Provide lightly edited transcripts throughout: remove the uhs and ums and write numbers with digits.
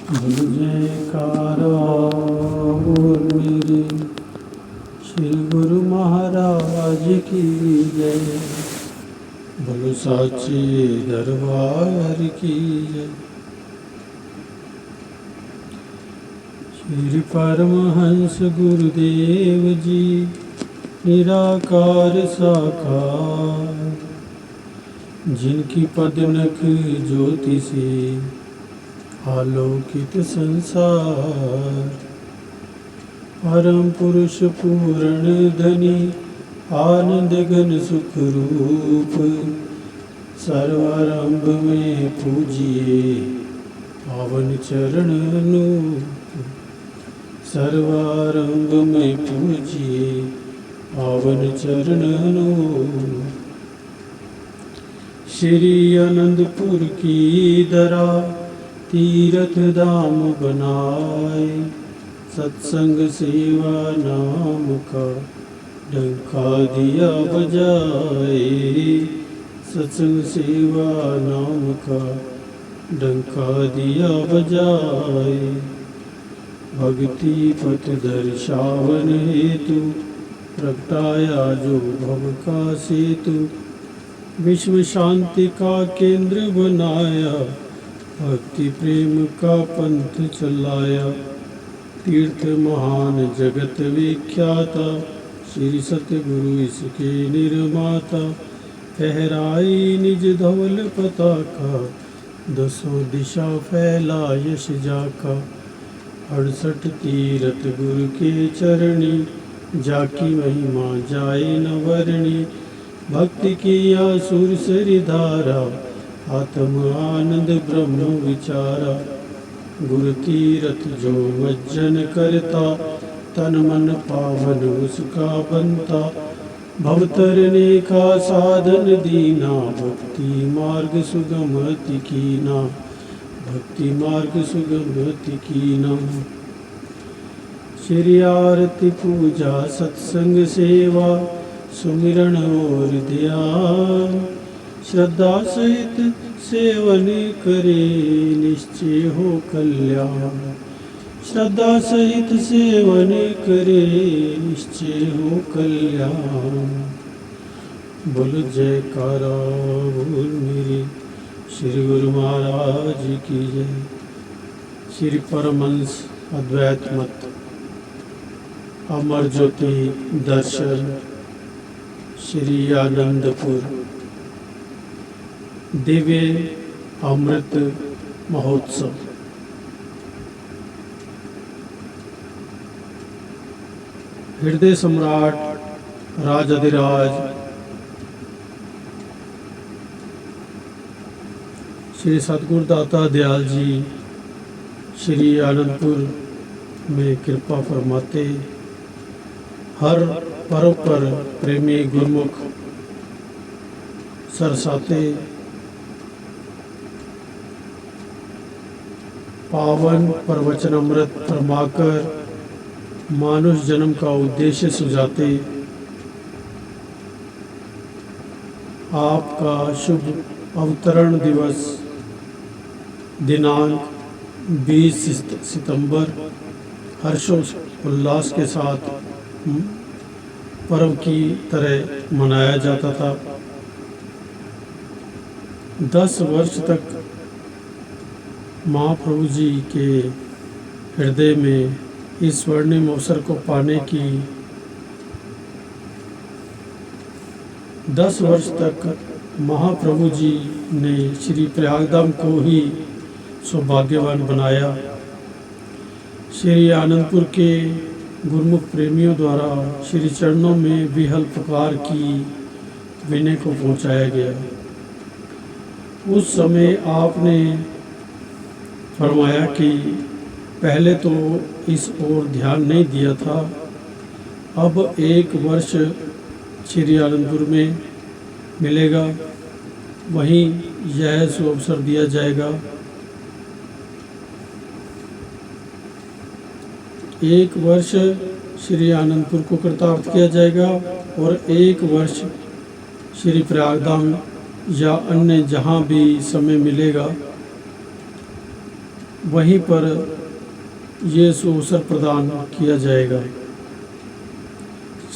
बोल जयकारा बोल मेरे श्री गुरु महाराज की जय। बोलो साचे दरबार की जय। श्री परमहंस गुरुदेव जी निराकार साकार, जिनकी पदनख ज्योति से आलोकित संसार। परम पुरुष पूर्ण धनी आनंद घन सुख रूप, सर्वारंभ में पूजिए पावन चरण नूप। सर्वारंभ में पूजिए पावन चरण नूप। श्री आनंदपुर की धरा तीर्थ धाम बनाए, सत्संग सेवा नाम का डंका दिया बजाए। सत्संग सेवा नाम का डंका दिया बजाए। भक्ति पथ दर्शावन हेतु प्रगटाया जो भव का सेतु। विश्व शांति का केंद्र बनाया, भक्ति प्रेम का पंथ चलाया। तीर्थ महान जगत विख्याता, श्री सतगुरु इसके निर्माता। फहराई निज धवल पताका, दसों दिशा फैला यश जाका। 68 तीरथ गुरु के चरणी, जाकी महिमा जाए न वर्णी। भक्ति की आसुर सरी धारा, आत्म आनंद ब्रह्म विचारा। गुरु तीरथ जो मज्जन करता, तन मन पावन उसका बनता। भवतरने का साधन दीना, भक्ति मार्ग सुगम अति कीना। भक्ति मार्ग सुगम अति कीना। श्री आरती पूजा सत्संग सेवा, सुमिरन और ध्यान। श्रद्धा सहित सेवन करे, निश्चय हो कल्याण। श्रद्धा सहित सेवन करे, निश्चय हो कल्याण। बोल जयकारा बोल मेरे श्री गुरु महाराज की जय। श्री परमहंस अद्वैत मत अमर ज्योति दर्शन श्री आनंदपुर दिव्य अमृत महोत्सव। हृदय सम्राट राजाधिराज श्री सतगुरु दाता दयाल जी श्री आनंदपुर में कृपा फरमाते। हर पर्व पर प्रेमी गुरमुख सरसाते। पावन प्रवचन अमृत फरमाकर मानुष जन्म का उद्देश्य सुझाते। आपका शुभ अवतरण दिवस दिनांक 20 सितंबर हर्षोल्लास के साथ पर्व की तरह मनाया जाता था। 10 वर्ष तक महाप्रभु जी के हृदय में इस स्वर्णिम अवसर को पाने की 10 वर्ष तक महाप्रभु जी ने श्री प्रयागधाम को ही सौभाग्यवान बनाया। श्री आनंदपुर के गुरमुख प्रेमियों द्वारा श्री चरणों में विहल पुकार की विनय को पहुंचाया गया। उस समय आपने फरमाया कि पहले तो इस ओर ध्यान नहीं दिया था, अब 1 वर्ष श्री आनंदपुर में मिलेगा, वहीं यह सुअवसर दिया जाएगा। 1 वर्ष श्री आनंदपुर को कृतार्थ किया जाएगा और 1 वर्ष श्री प्रयागधाम या अन्य जहाँ भी समय मिलेगा वहीं पर ये सुअवसर प्रदान किया जाएगा।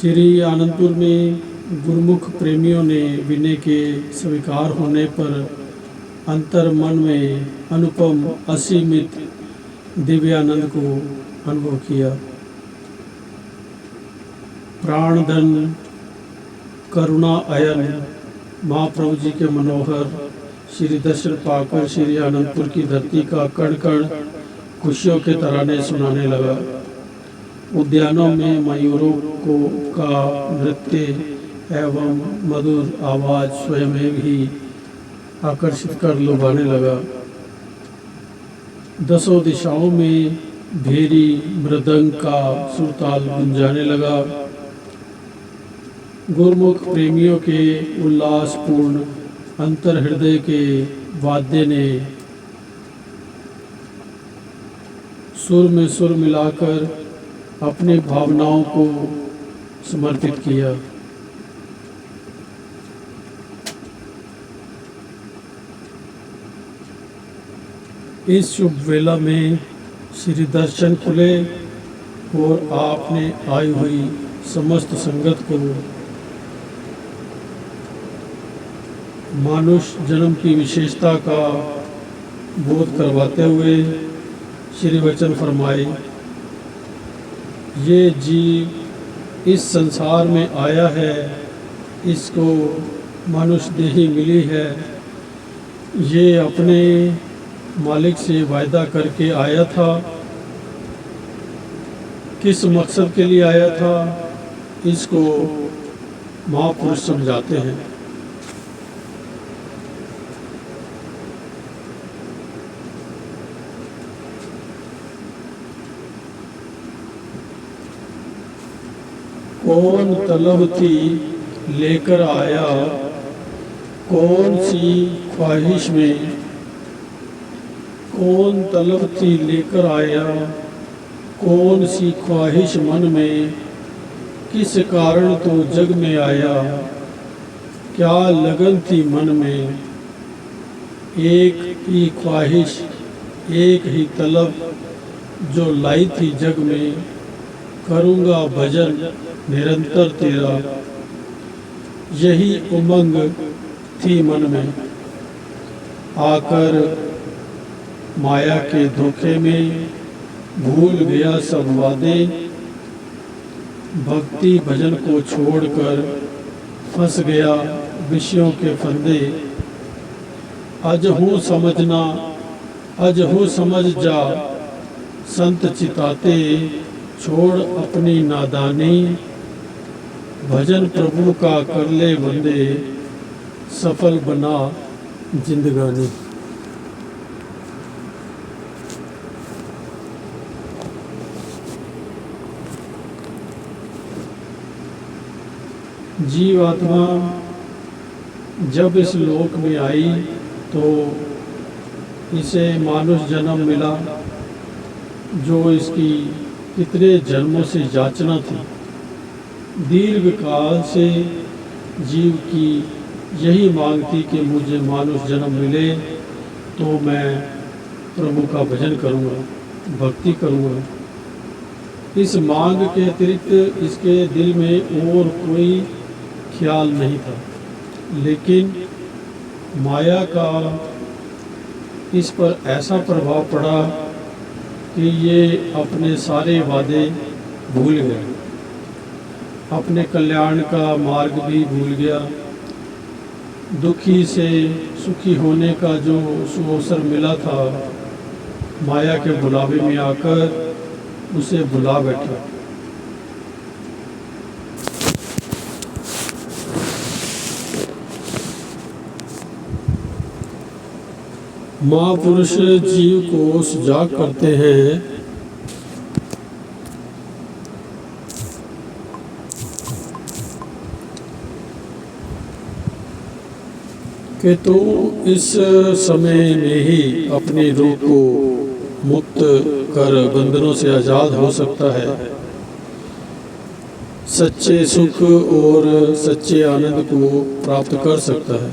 श्री आनंदपुर में गुरुमुख प्रेमियों ने विनय के स्वीकार होने पर अंतर मन में अनुपम असीमित दिव्यानंद को अनुभव किया। प्राणधन करुणा अयन महाप्रभु जी के मनोहर श्री दर्शन पाकर श्री आनंदपुर की धरती का कण कण खुशियों के तराने सुनाने लगा। उद्यानों में मयूरों को का नृत्य एवं मधुर आवाज स्वयं ही आकर्षित कर लुभाने लगा। दसों दिशाओं में भेरी मृदंग का सुरताल गुंजाने लगा। गुरुमुख प्रेमियों के उल्लासपूर्ण अंतर हृदय के वाद्य ने सुर में सुर मिलाकर अपनी भावनाओं को समर्पित किया। इस शुभ वेला में श्री दर्शन खुले और आपने आई हुई समस्त संगत को मानुष जन्म की विशेषता का बोध करवाते हुए श्री वचन फरमाए। ये जीव इस संसार में आया है, इसको मनुष्य देही मिली है। ये अपने मालिक से वायदा करके आया था। किस मकसद के लिए आया था, इसको महापुरुष समझाते हैं। कौन तलब थी लेकर आया, कौन सी ख्वाहिश में, कौन तलब थी लेकर आया, कौन सी ख्वाहिश मन में, किस कारण तो जग में आया, क्या लगन थी मन में। एक ही ख्वाहिश एक ही तलब जो लाई थी जग में, करूँगा भजन निरंतर तेरा, यही उमंग थी मन में। आकर माया के धोखे में भूल गया सब वादे, भक्ति भजन को छोड़कर फंस गया विषयों के फंदे। अज हूँ समझना, अज हूँ समझ जा, संत चिताते छोड़ अपनी नादानी। भजन प्रभु का कर ले बंदे, सफल बना जिंदगानी। जीवात्मा जब इस लोक में आई तो इसे मानुष जन्म मिला, जो इसकी कितने जन्मों से याचना थी। दीर्घ काल से जीव की यही मांग थी कि मुझे मानुष जन्म मिले तो मैं प्रभु का भजन करूँगा, भक्ति करूँगा। इस मांग के अतिरिक्त इसके दिल में और कोई ख्याल नहीं था, लेकिन माया का इस पर ऐसा प्रभाव पड़ा कि ये अपने सारे वादे भूल गया, अपने कल्याण का मार्ग भी भूल गया। दुखी से सुखी होने का जो सुअवसर मिला था, माया के बुलावे में आकर उसे बुला बैठा। महापुरुष जीव को सुजाग करते हैं कि तू इस समय में ही अपनी रूह को मुक्त कर बंधनों से आज़ाद हो सकता है, सच्चे सुख और सच्चे आनंद को प्राप्त कर सकता है।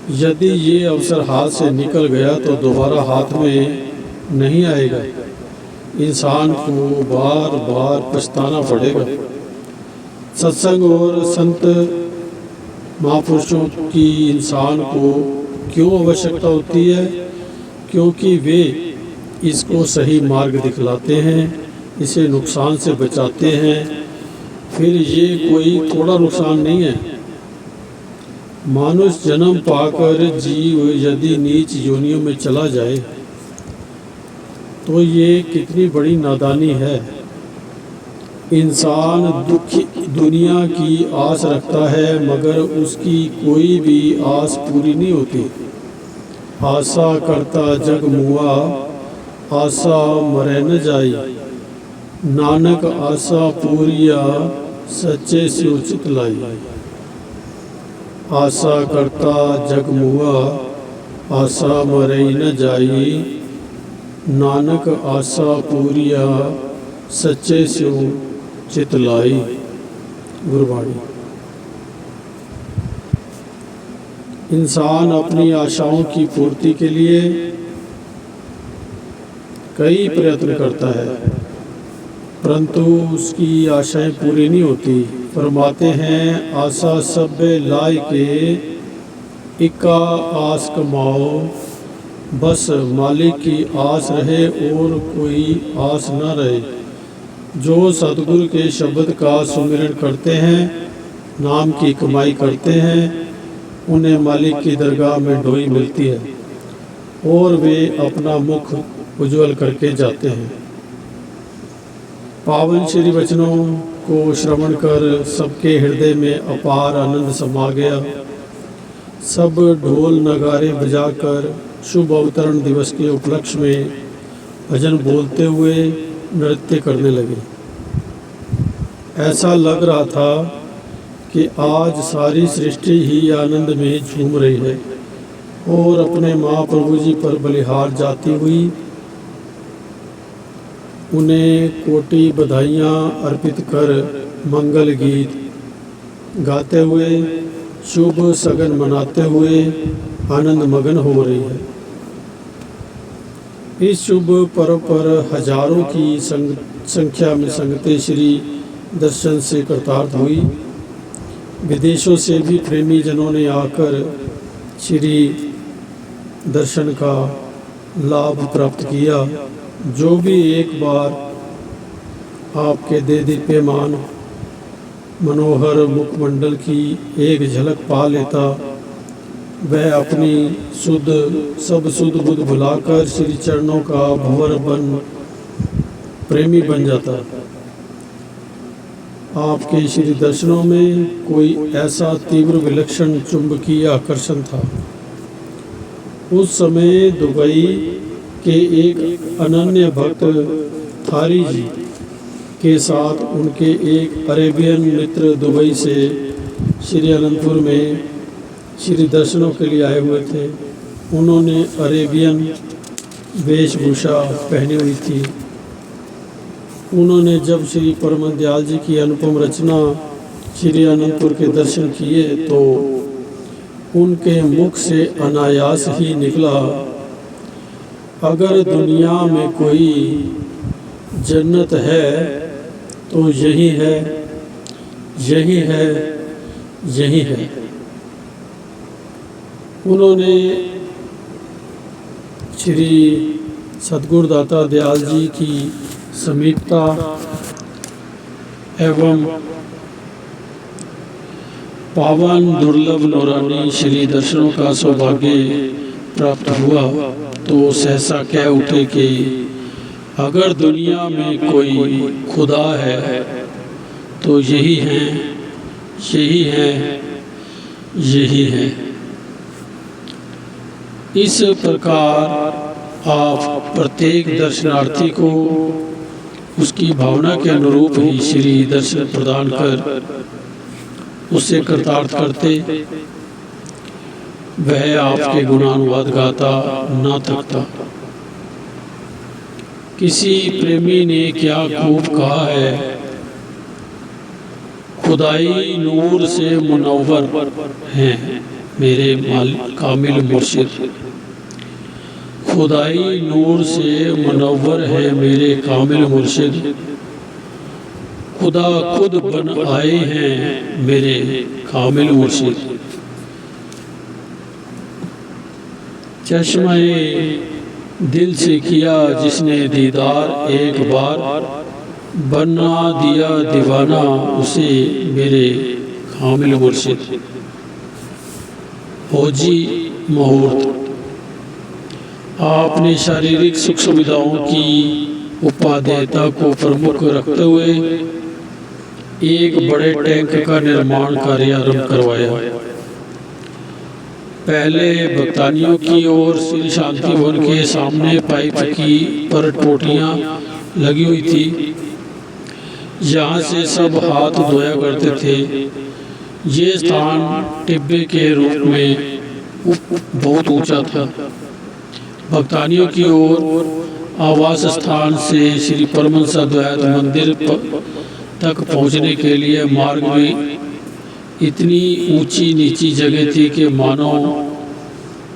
यदि ये अवसर हाथ से निकल गया तो दोबारा हाथ में नहीं आएगा। इंसान को बार बार पछताना पड़ेगा। सत्संग और संत महापुरुषों की इंसान को क्यों आवश्यकता होती है? क्योंकि वे इसको सही मार्ग दिखलाते हैं, इसे नुकसान से बचाते हैं। फिर ये कोई थोड़ा नुकसान नहीं है। मनुष्य जन्म पाकर जीव यदि नीच योनियों में चला जाए तो ये कितनी बड़ी नादानी है। इंसान दुखी दुनिया की आस रखता है मगर उसकी कोई भी आस पूरी नहीं होती। आशा करता जग मुआ, आशा मरे न जाई। नानक आशा पूरिया, सच्चे से उचित लाई। आशा करता जग मुआ, आशा मरे न जाई। नानक आशा पूरिया, सच्चे से चित लाई। गुरबाणी। इंसान अपनी आशाओं की पूर्ति के लिए कई प्रयत्न करता है परंतु उसकी आशाएं पूरी नहीं होती। फरमाते हैं आशा सब लाए के, इक्का आस कमाओ। बस मालिक की आस रहे और कोई आस न रहे। जो सतगुरु के शब्द का सुमिरन करते हैं, नाम की कमाई करते हैं, उन्हें मालिक की दरगाह में डोई मिलती है और वे अपना मुख उज्जवल करके जाते हैं। पावन श्री वचनों को श्रवण कर सबके हृदय में अपार आनंद समा गया। सब ढोल नगारे बजाकर शुभ अवतरण दिवस के उपलक्ष्य में भजन बोलते हुए नृत्य करने लगे। ऐसा लग रहा था कि आज सारी सृष्टि ही आनंद में झूम रही है और अपने महाप्रभु जी पर बलिहार जाती हुई उन्हें कोटि बधाइयाँ अर्पित कर मंगल गीत गाते हुए शुभ सगन मनाते हुए आनंद मगन हो रही है। इस शुभ पर्व पर हजारों की संख्या में संगतें श्री दर्शन से कृतार्थ हुई। विदेशों से भी प्रेमी जनों ने आकर श्री दर्शन का लाभ प्राप्त किया। जो भी एक बार आपके दे दीप्यमान मनोहर मुखमंडल की एक झलक पा लेता, वह अपनी सब सुध बुध भुलाकर श्री चरणों का भंवर बन प्रेमी बन जाता। आपके श्री दर्शनों में कोई ऐसा तीव्र विलक्षण चुंबकीय आकर्षण था। उस समय दुबई के एक अनन्य भक्त थारी जी के साथ उनके एक अरेबियन मित्र दुबई से श्री अनंतपुर में श्री दर्शनों के लिए आए हुए थे। उन्होंने अरेबियन वेशभूषा पहनी हुई थी। उन्होंने जब श्री परम दयाल जी की अनुपम रचना श्री अनंतपुर के दर्शन किए तो उनके मुख से अनायास ही निकला, अगर दुनिया में कोई जन्नत है तो यही है, यही है, यही है। उन्होंने श्री सद्गुरुदाता दयाल जी की समीपता एवं पावन दुर्लभ नौरानी श्री दर्शनों का सौभाग्य प्राप्त हुआ तो सहसा कह उठे कि अगर दुनिया में कोई खुदा है तो यही है, यही है, यही है। इस प्रकार आप प्रत्येक दर्शनार्थी को उसकी भावना के अनुरूप ही श्री दर्शन प्रदान कर उससे कृतार्थ करते, वह आपके गुणानुवाद गाता ना थकता। किसी प्रेमी ने क्या खूब कहा है, खुदाई नूर से मुनव्वर हैं मेरे कामिल मुर्शिद। खुदाई नूर से मुनव्वर है मेरे कामिल मुर्शिद। खुदा खुद बन आए हैं मेरे कामिल मुर्शिद। चश्मे दिल से किया जिसने दीदार एक बार, बना दिया दीवाना उसे मेरे कामिल मुर्शिद। फौजी मुहूर्त। आपने शारीरिक सुख सुविधाओं की उपादेयता को प्रमुख रखते हुए एक बड़े टैंक का निर्माण कार्य आरंभ करवाया। पहले भक्तानियों की ओर श्री शांति भवन के सामने पाइप की पर टोटियां लगी हुई थी। यहाँ से सब हाथ धोया करते थे। ये स्थान टिब्बे के रूप में बहुत ऊंचा था। भक्तानियों की ओर आवास स्थान से श्री परमहंस अद्वैत मंदिर तक पहुंचने के लिए मार्ग में इतनी ऊंची नीची जगह थी कि मानो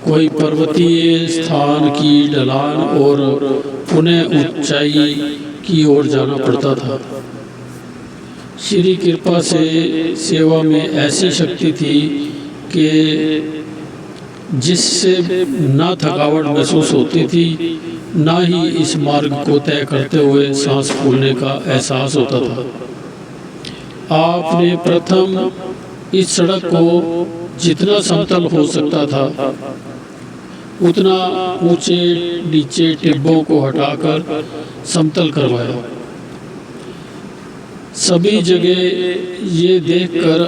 कोई पर्वतीय स्थान की ढलान और पुनः ऊंचाई की ओर जाना पड़ता था। श्री कृपा से सेवा में ऐसी शक्ति थी कि जिससे न थकावट महसूस होती थी, न ही इस मार्ग को तय करते हुए सांस फूलने का एहसास होता था। आपने प्रथम इस सड़क को जितना समतल हो सकता था उतना ऊंचे नीचे टिब्बों को हटाकर समतल करवाया। सभी ये देखकर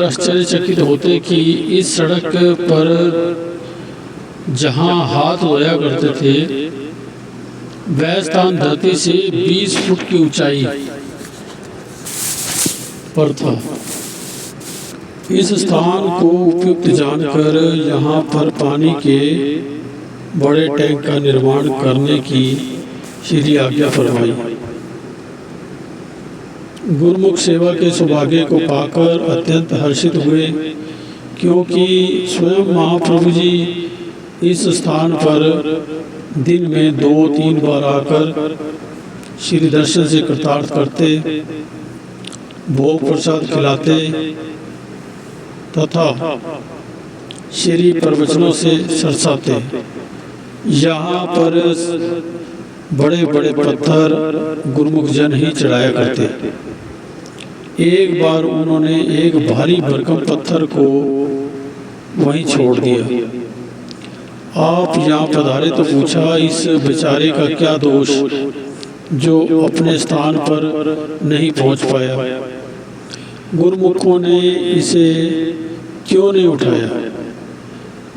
आश्चर्यचकित होते कि इस सड़क पर जहां हाथ धोया करते थे वह स्थान धरती से 20 फुट की ऊंचाई पर था। इस स्थान को उपयुक्त जानकर यहाँ पर पानी के बड़े टैंक का निर्माण करने की श्री आज्ञा फरमाई। गुरुमुख सेवा के सौभाग्य को पाकर अत्यंत हर्षित हुए, क्योंकि स्वयं महाप्रभु जी इस स्थान पर दिन में 2-3 बार आकर श्री दर्शन से कृतार्थ करते, भोग प्रसाद खिलाते तथा श्री प्रवचनों से सरसाते। यहाँ पर बड़े बड़े पत्थर गुरुमुख जन ही चढ़ाया करते। एक बार उन्होंने एक भारी भरकम पत्थर को वहीं छोड़ दिया। आप यहाँ पधारे तो पूछा, इस बेचारे का क्या दोष जो अपने स्थान पर नहीं पहुँच पाया? गुरुमुखों ने इसे क्यों नहीं उठाया?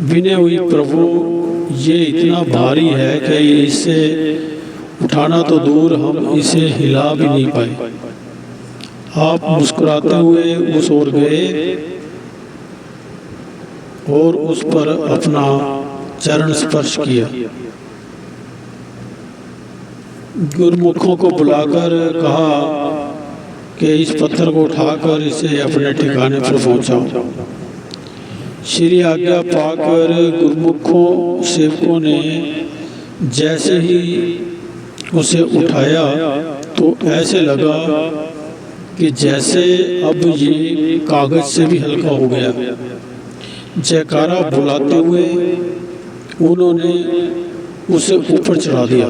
विनय हुई, प्रभु ये इतना भारी है कि इसे उठाना तो दूर, हम इसे हिला भी नहीं पाए। आप मुस्कुराते हुए उस ओर गए और उस पर अपना चरण स्पर्श किया। गुरुमुखों को बुलाकर कहा कि इस पत्थर को उठाकर इसे अपने ठिकाने पर पहुंचाओ। श्री आज्ञा पाकर गुरुमुखों सेवकों ने जैसे ही उसे उठाया तो ऐसे लगा कि जैसे अब ये कागज से भी हल्का हो गया। जयकारा बुलाते हुए उन्होंने उसे ऊपर चढ़ा दिया।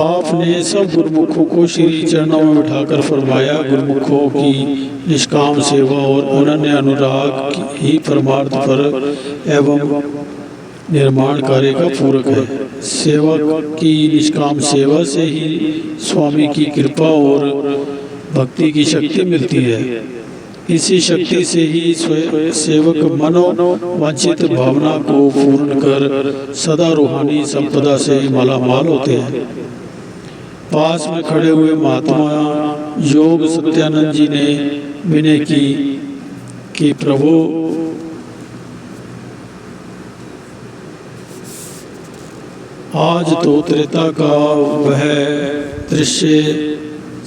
आपने सब गुरुमुखों को श्री चरणों में बिठाकर फरमाया, गुरुमुखों की निष्काम सेवा और अनन्य अनुराग ही परमार्थ पर एवं निर्माण कार्य का पूरक है। सेवा की निष्काम सेवा से ही स्वामी की कृपा और भक्ति की शक्ति मिलती है। इसी शक्ति से ही सेवक मनोवांछित भावना को पूर्ण कर सदा रूहानी संपदा से मालामाल होते हैं। पास में खड़े हुए महात्मा योग सत्यानंद जी ने विनय की कि प्रभु आज तो त्रेता का वह दृश्य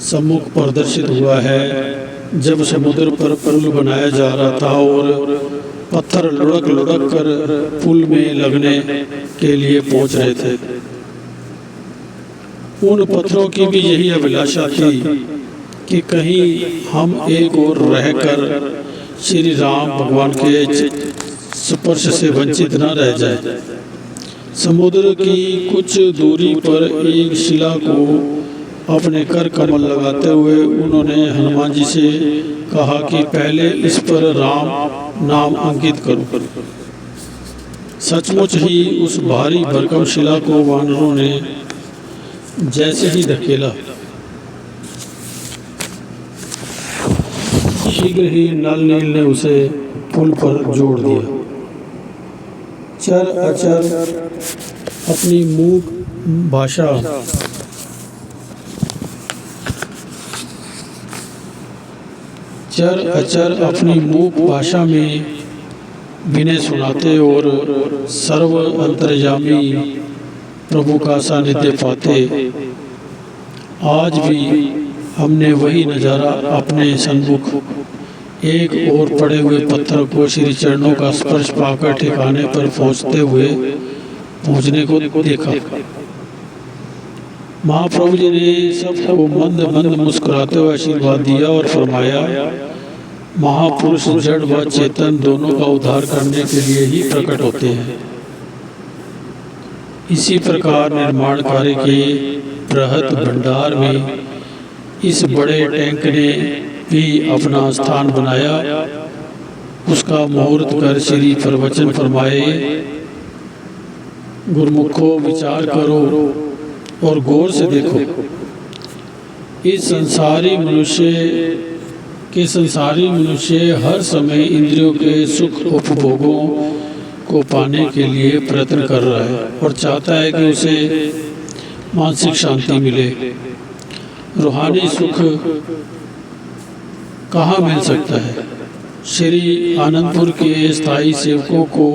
सम्मुख प्रदर्शित हुआ है जब समुद्र पर पुल बनाया जा रहा था और पत्थर लुढ़क लुढ़क कर पुल में लगने के लिए पहुंच रहे थे। उन पत्थरों की भी यही अभिलाषा थी कि कहीं हम एक और रहकर श्री राम भगवान के स्पर्श से वंचित न रह जाए। समुद्र की कुछ दूरी पर एक शिला को अपने कर कमल लगाते हुए उन्होंने हनुमान जी से कहा कि पहले इस पर राम नाम अंकित करो। सचमुच ही उस भारी भरकम शिला को वानरों ने जैसे ही धकेला, शीघ्र ही नल नील ने उसे पुल पर जोड़ दिया। चर अचर अपनी मूक भाषा में विनय सुनाते और सर्व अंतर्यामी प्रभु का सानिध्य पाते। आज भी हमने वही नज़ारा अपने सन्मुख एक और पड़े हुए पत्थर को श्री चरणों का स्पर्श पाकर ठिकाने पर पहुंचने को देखा। महाप्रभु जी ने सबको मंद मंद मुस्कुराते हुए आशीर्वाद दिया और फरमाया, महापुरुष जड़ व चेतन दोनों का उद्धार करने के लिए ही प्रकट होते हैं। इसी प्रकार निर्माण कार्य के बृहत भंडार में इस बड़े टैंक ने भी अपना स्थान बनाया। उसका मुहूर्त कर श्री प्रवचन फरमाए, गुरुमुखो विचार करो और गौर से देखो। इस संसारी मनुष्य हर समय इंद्रियों के सुख उपभोगों को पाने के लिए प्रयत्न कर रहा है और चाहता है कि उसे मानसिक शांति मिले। रूहानी सुख कहाँ मिल सकता है? श्री आनंदपुर के स्थायी सेवकों को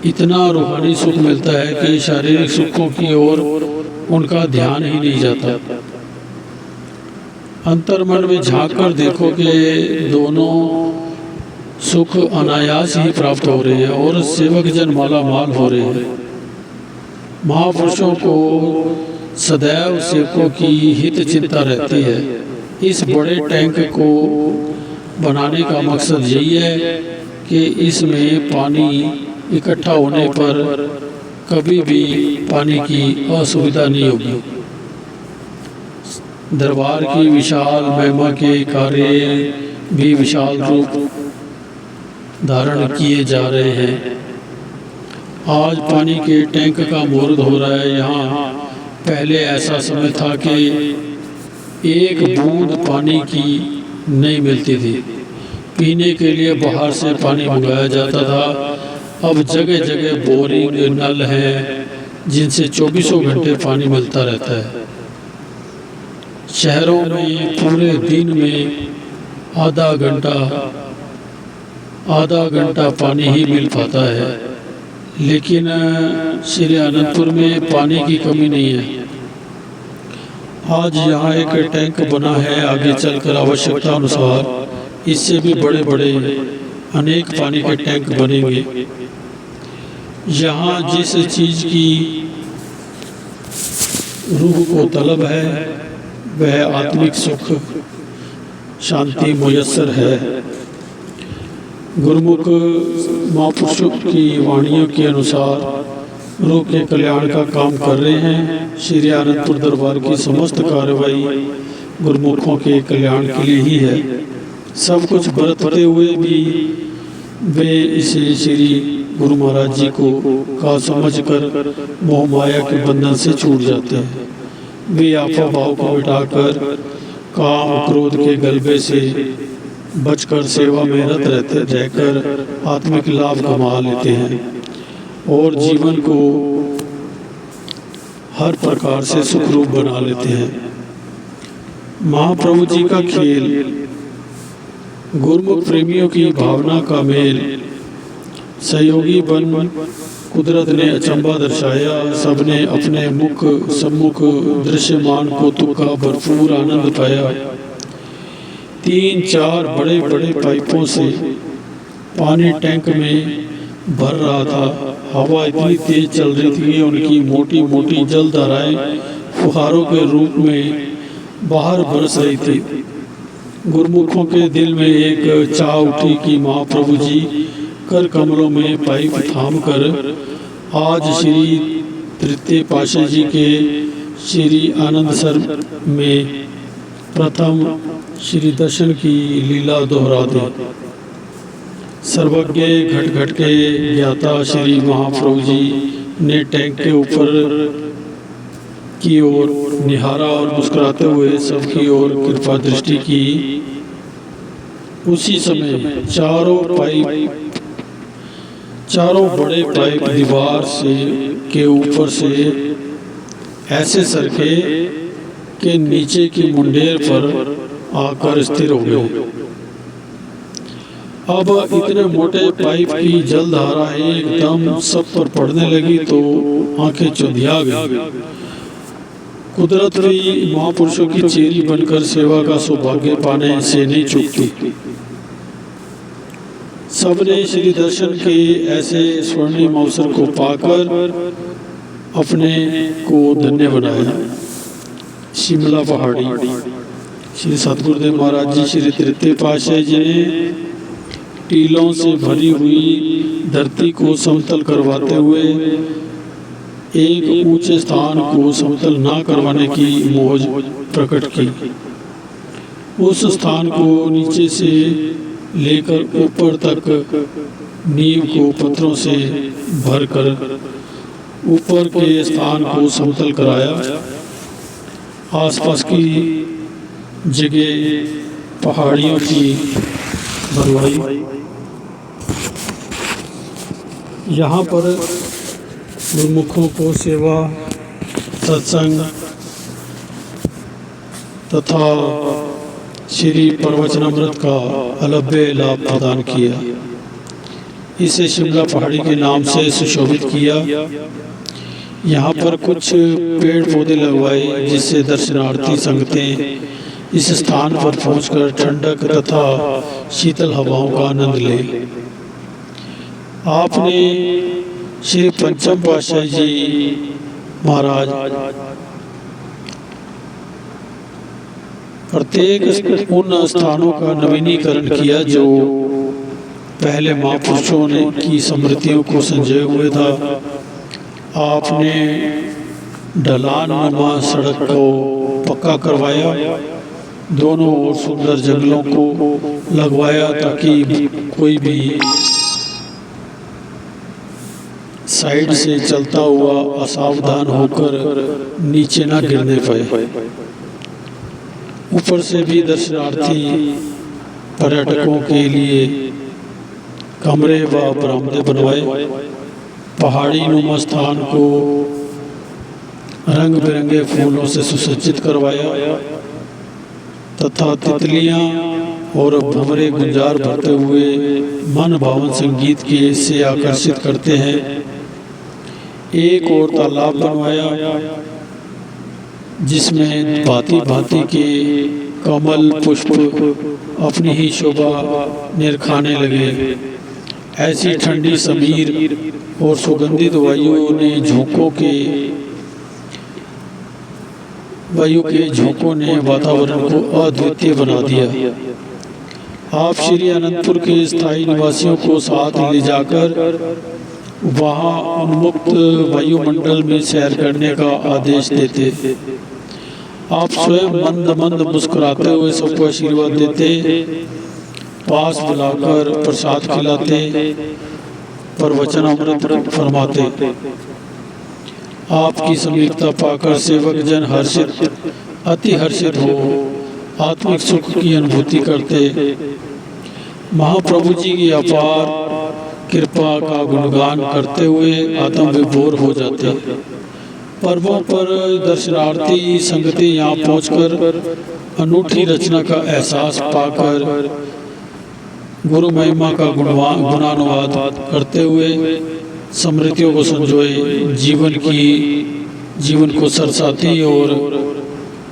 इतना रूहानी सुख मिलता है कि शारीरिक सुखों की ओर उनका ध्यान ही नहीं जाता। अंतर्मन में झांक कर देखो कि दोनों सुख अनायास ही प्राप्त हो रहे हैं और सेवक जन माला माल हो रहे हैं। महापुरुषों को सदैव सेवकों की हित चिंता रहती है। इस बड़े टैंक को बनाने का मकसद यही है कि इसमें पानी इकट्ठा होने पर कभी भी पानी की असुविधा नहीं होगी। दरबार की विशाल महिमा के कार्य भी विशाल रूप धारण किए जा रहे हैं। आज पानी के टैंक का मुहूर्त हो रहा है। यहाँ पहले ऐसा समय था कि एक बूंद पानी की नहीं मिलती थी। पीने के लिए बाहर से पानी मंगाया जाता था। अब जगह जगह बोरिंग नल हैं जिनसे 24 घंटे पानी मिलता रहता है। शहरों में पूरे दिन में आधा घंटा पानी ही मिल पाता है, लेकिन श्री आनंदपुर में पानी की कमी नहीं है। आज यहाँ एक टैंक बना है। आगे चलकर आवश्यकता अनुसार इससे भी बड़े बड़े अनेक पानी के टैंक बनेंगे। यहाँ जिस चीज़ की रूह को तलब है वह आत्मिक सुख शांति मुयस्सर है। गुरुमुख महापुरुषों की वाणियों के अनुसार रूह के कल्याण का काम कर रहे हैं। श्री आनंदपुर दरबार की समस्त कार्रवाई गुरुमुखों के कल्याण के लिए ही है। सब कुछ बरतते हुए भी वे इसे श्री गुरु महाराज जी को का समझकर मोह माया के बंधन से छूट जाते हैं। वे आपा भाव को मिटाकर काम क्रोध के गलबे से बचकर सेवा में रत रहकर आत्मिक लाभ कमा लेते हैं और जीवन को हर प्रकार से सुखरूप बना लेते हैं। महाप्रभु जी का खेल, गुरुमुख प्रेमियों की भावना का मेल, सहयोगी बन कुदरत ने अचंबा दर्शाया। सबने अपने सम्मुख दृश्यमान कौतुक का भरपूर आनंद पाया। 3-4 बड़े बड़े पाइपों से पानी टैंक में भर रहा था। हवा इतनी तेज चल रही थी कि उनकी मोटी मोटी जलधाराएं फुहारों के रूप में बाहर बरस रही थी। गुरमुखों के दिल में एक चाह उठी कि महाप्रभु जी कर कमलों में पाइप थाम कर आज श्री तृतीय पातशाही जी के श्री आनंदसर में प्रथम श्री दर्शन की लीला दोहरा दे। सर्वज्ञ घट घट के ज्ञाता श्री महाप्रभु जी ने टैंक के ऊपर की ओर निहारा और मुस्कुराते हुए सबकी ओर कृपा दृष्टि की। उसी समय चारों बड़े पाइप दीवार से के ऊपर से ऐसे सरके के नीचे की मुंडेर पर आकर स्थिर हो गए। अब इतने मोटे पाइप की जलधारा एकदम सब पर पड़ने लगी तो आंखें चौंधिया गई। कुदरत भी महापुरुषों की चेरी बनकर सेवा का सौभाग्य पाने से नहीं चूकती। सबने श्री दर्शन के ऐसे स्वर्णिम अवसर को पाकर अपने को धन्य बनाया। शिमला पहाड़ी श्री सतगुरुदेव महाराज जी श्री तृतीय पातशाही जी ने टीलों से भरी हुई धरती को समतल करवाते हुए एक ऊंचे स्थान को समतल ना करवाने की मोहज प्रकट की। उस स्थान को नीचे से लेकर ऊपर तक नींव को पत्थरों से भरकर ऊपर के स्थान को समतल कराया। आसपास की जगह पहाड़ियों की भरवाई। यहाँ पर गुरमुखों को सेवा, सत्संग तथा श्री प्रवचनामृत का अलभ्य लाभ प्रदान किया। इसे शिमला पहाड़ी के नाम से सुशोभित किया। यहाँ पर कुछ पेड़ पौधे लगवाए जिससे दर्शनार्थी संगतें इस स्थान पर पहुंचकर ठंडक तथा शीतल हवाओं का आनंद ले। आपने श्री पंचम पातशाही जी महाराज प्रत्येक उन स्थानों का नवीनीकरण किया जो पहले महापुरुषों ने की स्मृतियों को संजोए हुए था। आपने ढलानुमा सड़क को पक्का करवाया, दोनों ओर सुंदर जंगलों को लगवाया ताकि कोई भी साइड से चलता हुआ असावधान होकर नीचे ना गिरने पाए। ऊपर से भी दर्शनार्थी पर्यटकों के लिए कमरे व बरामदे बनवाए। पहाड़ी नुमा स्थान को रंग बिरंगे फूलों से सुसज्जित करवाया तथा तितलियां और भंवरे गुंजार भरते हुए मन भावन संगीत के से आकर्षित करते हैं। एक और तालाब बनवाया जिसमें भांति भांति के कमल पुष्प अपनी ही शोभा निरखाने लगे। ऐसी ठंडी समीर और सुगंधित वायु के झोंकों ने वातावरण को अद्वितीय बना दिया। आप श्री अनंतपुर के स्थायी निवासियों को साथ ले जाकर वहाँ उन्मुक्त वायुमंडल में सैर करने का आदेश देते। आप स्वयं मंद मंद मुस्कुराते हुए सबको आशीर्वाद देते, पास बुलाकर प्रसाद खिलाते, प्रवचन अमृत फरमाते। आपकी समीपता पाकर सेवक जन अति हर्षित हो आत्मिक सुख की अनुभूति करते। महाप्रभु जी की अपार कृपा का गुणगान करते हुए आत्म विभोर हो जाते। पर्वों पर दर्शनार्थी संगति यहाँ पहुंचकर अनूठी रचना का एहसास पाकर गुरु महिमा का गुणानुवाद करते हुए स्मृतियों को संजोए जीवन को सरसाती और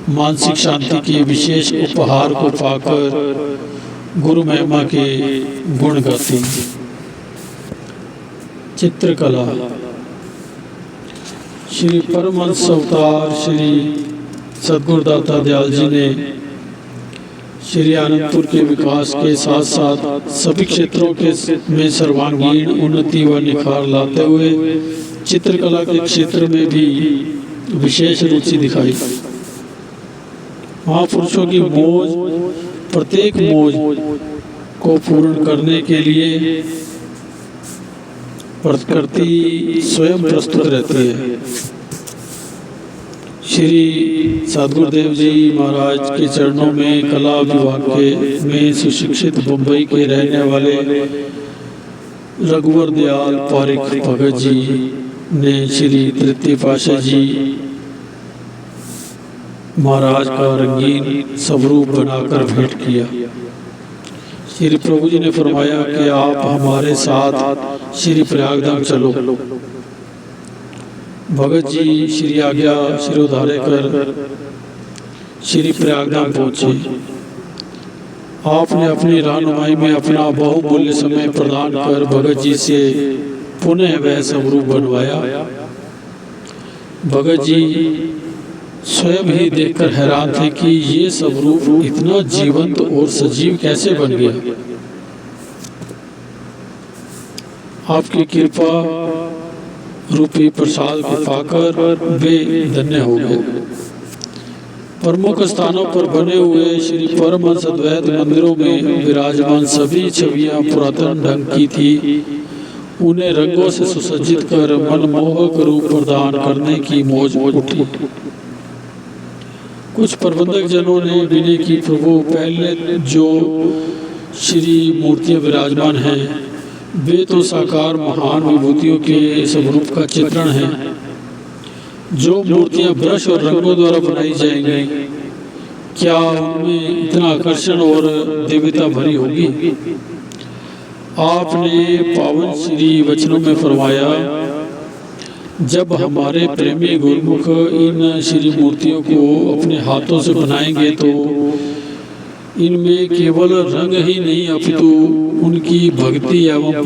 मानसिक शांति के विशेष उपहार को पाकर गुरु महिमा के गुण गाती। चित्रकला। श्री परमहंस अवतार श्री सद्गुरुदाता दयाल जी ने श्री आनंदपुर के विकास के साथ साथ सभी क्षेत्रों के में सर्वांगीण उन्नति व निखार लाते हुए चित्रकला के क्षेत्र में भी विशेष रुचि दिखाई। महापुरुषों की मौज प्रत्येक मौज को पूर्ण करने के लिए प्रकृति स्वयं प्रस्तुत रहती है। श्री सद्गुरुदेव जी महाराज के चरणों में कला विभाग के में सुशिक्षित मुंबई के रहने वाले रघुवर दयाल पारिक भगत जी ने श्री तृतीय पातशाह जी महाराज का रंगीन स्वरूप बनाकर भेंट किया। श्री प्रभु जी ने फरमाया कि आप हमारे साथ श्री प्रयागधाम चलो। भगत जी श्री आज्ञा शिरोधार्य कर श्री प्रयागधाम पहुंचे। आपने अपनी रहनुमाई में अपना बहुमूल्य समय प्रदान कर भगत जी से पुनः वह स्वरूप बनवाया। भगत जी स्वयं ही देखकर हैरान थे कि ये स्वरूप इतना जीवंत और सजीव कैसे बन गया। आपकी कृपा रूपी प्रसाद को पाकर वे धन्य हो गए। प्रमुख स्थानों पर बने हुए श्री परमहंस अद्वैत मंदिरों में विराजमान सभी छवियां पुरातन ढंग की थी। उन्हें रंगों से सुसज्जित कर मनमोहक रूप प्रदान करने की मौज उठी। कुछ प्रबंधक जनों ने विनय की, प्रभु पहले जो श्री मूर्तियां विराजमान हैं वे तो साकार महान विभूतियों के स्वरूप का चित्रण है। जो मूर्तियां ब्रश और रंगों द्वारा बनाई जाएंगी, क्या उनमें इतना आकर्षण और दिव्यता भरी होगी। आपने पावन श्री वचनों में फरमाया, जब हमारे प्रेमी गुरुमुख इन श्री मूर्तियों को अपने हाथों से बनाएंगे तो इनमें केवल रंग ही नहीं अपितु उनकी भक्ति एवं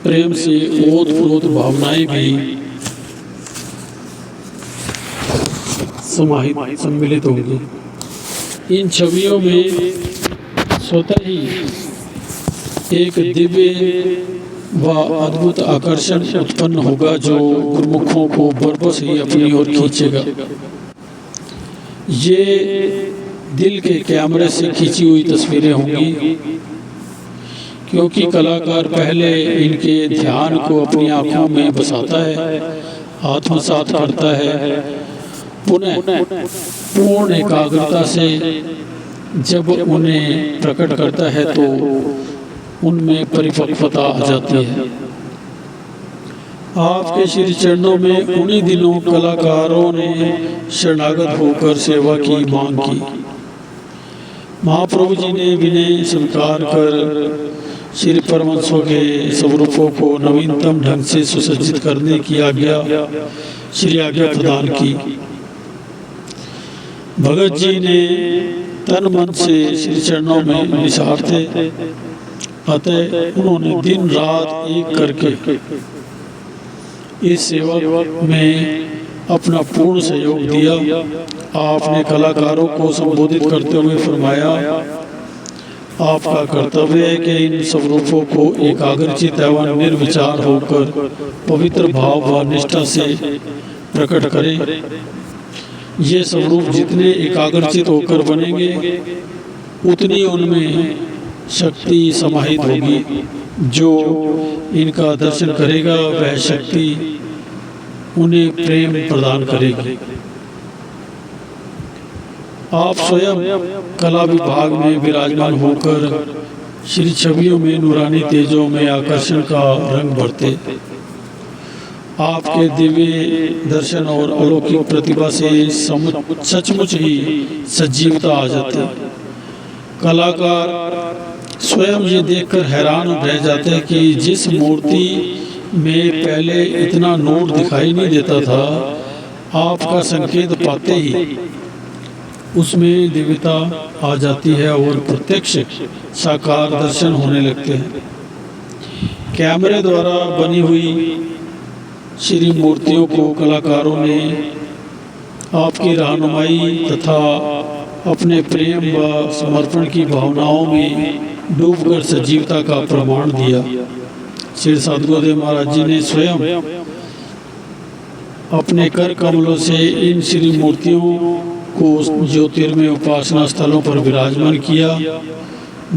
प्रेम से ओतप्रोत भावनाएं भी समाहित सम्मिलित होंगी। इन छवियों में स्वतः ही एक दिव्य व अद्भुत आकर्षण उत्पन्न होगा जो गुरुमुखों को बरबस ही अपनी ओर खींचेगा। ये दिल के कैमरे से खींची हुई तस्वीरें होंगी, क्योंकि कलाकार पहले इनके ध्यान को अपनी आंखों में बसाता है, आत्मसात करता है। पुनः पूर्ण एकाग्रता से जब उन्हें प्रकट करता है तो उनमें परिपक्वता आ जाती है। आपके श्री चरणों में उन्हीं दिनों कलाकारों ने शरणागत होकर सेवा की मांग की। महाप्रभु जी ने विनय स्वीकार कर श्री परमहंसों के स्वरूपों को नवीनतम ढंग से सुसज्जित करने की आज्ञा प्रदान की। भगत जी ने तन मन से श्री चरणों में निसार थे, अतः उन्होंने दिन रात एक करके इस सेवा में अपना पूर्ण सहयोग दिया। आपने कलाकारों को संबोधित करते हुए फरमाया, आपका कर्तव्य है कि इन स्वरूपों को एकाग्रचित एवं निर्विचार होकर पवित्र भाव व निष्ठा से प्रकट करें। ये स्वरूप जितने एकाग्रचित होकर बनेंगे उतनी उनमें शक्ति समाहित होगी। जो इनका दर्शन करेगा वह शक्ति उन्हें प्रेम प्रदान करेगी। आप स्वयं कला विभाग में विराजमान होकर श्री छवियों में नूरानी तेजों में आकर्षण का रंग भरते। आपके दिव्य दर्शन और अलौकिक प्रतिभा से सचमुच ही सजीवता आ जाती। कलाकार स्वयं ये देखकर हैरान रह जाते हैं कि जिस मूर्ति में पहले इतना नूर दिखाई नहीं देता था, आपका संकेत पाते ही उसमें दिव्यता आ जाती है और प्रत्यक्ष साकार दर्शन होने लगते हैं। कैमरे द्वारा बनी हुई श्री मूर्तियों को कलाकारों ने आपकी रहनुमाई तथा अपने प्रेम व समर्पण की भावनाओं में डूबकर सजीवता का प्रमाण दिया। श्री सद्गुरुदेव महाराज जी ने स्वयं अपने कर कमलों से इन श्री मूर्तियों को ज्योतिर्मय उपासना स्थलों पर विराजमान किया।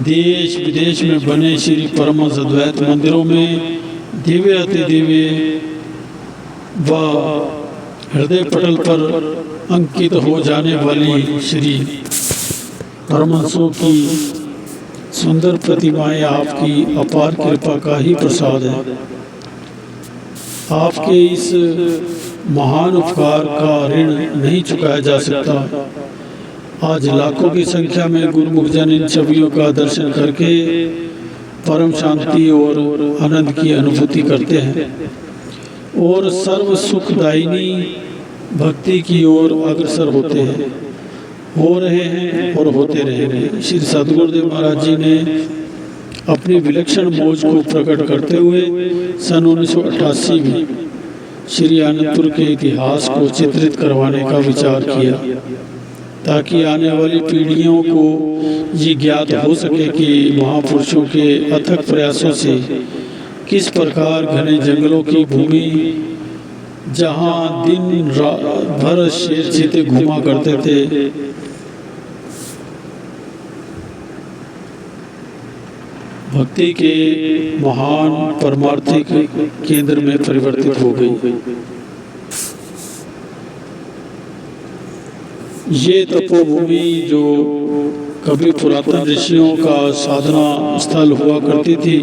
देश विदेश में बने श्री परमहंस अद्वैत मंदिरों में दिव्य अति दिव्य व हृदय पटल पर अंकित हो जाने वाली श्री परमहंसों की सुंदर प्रतिमाएं आपकी अपार कृपा का ही प्रसाद है। आपके इस महान उपकार का ऋण नहीं चुकाया जा सकता। आज लाखों की संख्या में गुरुमुख जन इन छवियों का दर्शन करके परम शांति और आनंद की अनुभूति करते हैं और सर्व सुखदायिनी भक्ति की ओर अग्रसर होते हैं, हो रहे हैं और होते रहेंगे। श्री सद्गुरुदेव महाराज जी ने अपनी विलक्षण मौज को प्रकट करते हुए सन 1988 में श्री आनंदपुर के इतिहास को चित्रित करवाने का विचार किया, ताकि आने वाली पीढ़ियों को ये ज्ञात हो सके कि महापुरुषों के अथक प्रयासों से किस प्रकार घने जंगलों की भूमि, जहाँ दिन भर शेर चीते घूमा करते थे, भक्ति के महान परमार्थिक केंद्र में परिवर्तित हो गई। ये तपोभूमि जो कभी पुरातन ऋषियों का साधना स्थल हुआ करती थी,